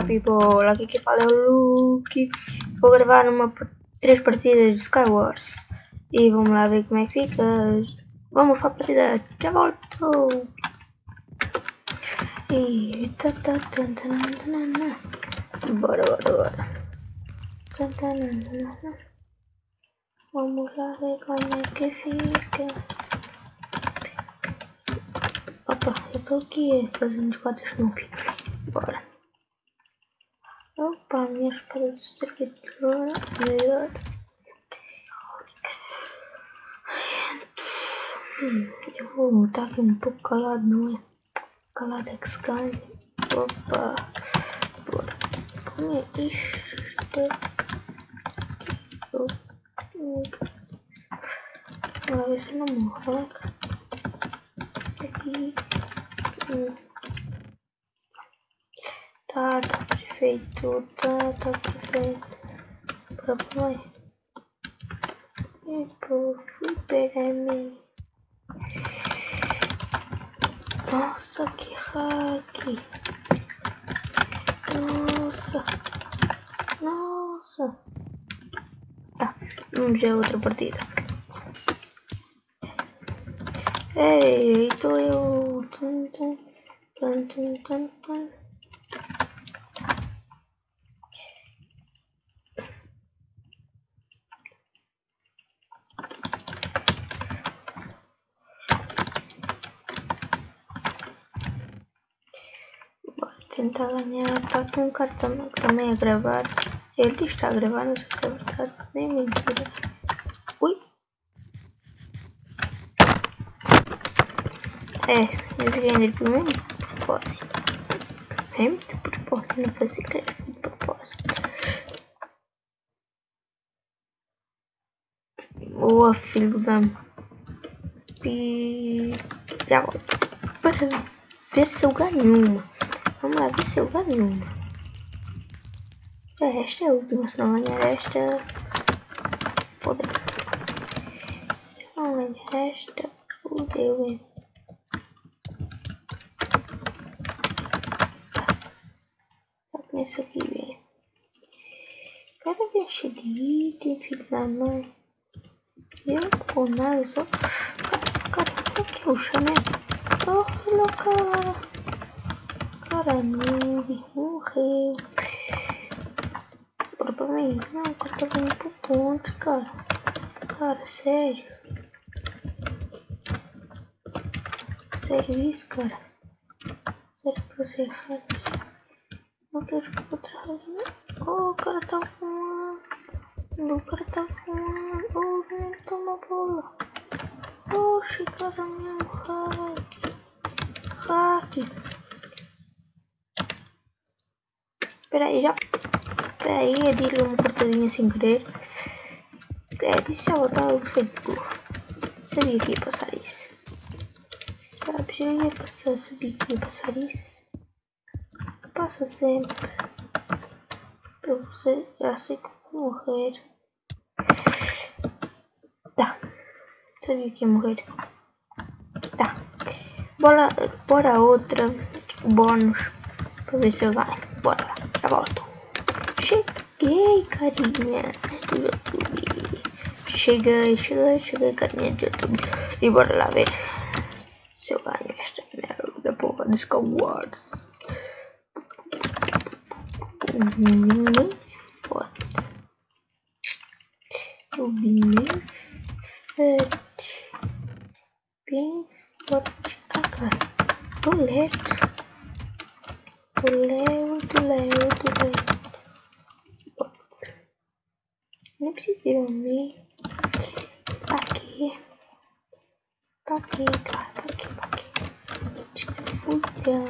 people, aqui que fala é o Luke. Vou gravar 3 partidas de Skywars e vamos lá ver como é que fica. Vamos para a partida, já volto. E bora. Vamos lá ver como é que fica. Opa, eu tô aqui fazendo 4 Snoopy. Bora. Opa, minha espada de servidor melhor. Eu vou estar aqui um pouco calado, não é? Calado é que se ganha. Opa, bora. Como é isto? Vamos ver se não morre. Aqui. Tá perfeito, tá perfeito. Papai. E pro fliperama. Nossa, que hack. Nossa. Tá, vamos ver outra partida. Ei, tô eu. Tentar ganhar. Tá aqui um cara também a gravar. Ele diz que está a gravar, não sei se é verdade, nem mentira. Ui! Eu joguei nele primeiro de propósito. É muito de propósito, não fazia que era de propósito. Boa, filho da... Já volto. Para ver se eu ganho uma. Vamos lá ver se eu ganho uma. Esta é a última, se não ganhar esta... Fodeu. Se eu não ganhar esta... Fodeu, hein. Já começa aqui, velho. Cara, deixa de item, filho da mãe. Eu com nada, só... Cara, aqui o chamé. Olha o cara. Cara, noob, morreu. Bora pra mim. Não, o cara tá vindo pro ponto, cara. Cara, sério. Sério isso, cara? Sério que você é hack? Não quero jogar outra hack. Oh, o cara tá voando. O cara tá voando. Oh, não toma bola. Oxi, cara, meu hack. Hack. Peraí, eu dei uma cortadinha sem querer. Disse ela estava feito burro. Sabia que ia passar isso. Sabes, sabia que ia passar isso. Passa sempre. Eu já sei que vou morrer. Tá. Sabia que ia morrer. Tá. Bora outra bônus. Pra ver se eu ganho. Bora lá. Já volto. Cheguei, carinha do YouTube. Cheguei, carinha do YouTube. E bora lá ver se eu ganho esta merda porra de Skywars. Bem forte. Eu vim bem forte. Ah, cara. Tô lento. Nem precisa ir a mim. Pra quê, cara? Pra quê? Deixa eu fuder.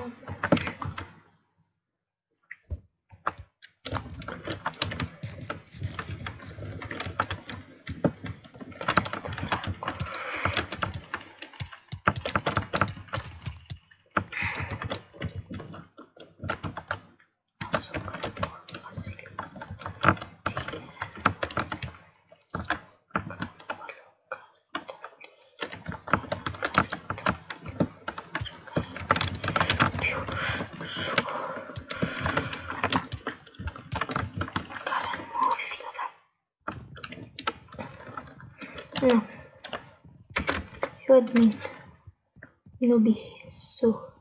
Não. Eu admito. Noob sou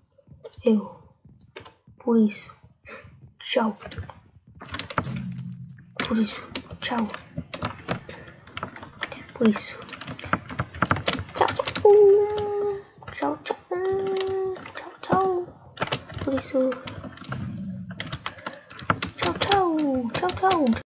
eu. Por isso, tchau. Por isso, tchau. Por isso, tchau, tchau. Tchau, tchau. Tchau, tchau. Por isso, tchau, tchau. Tchau, tchau.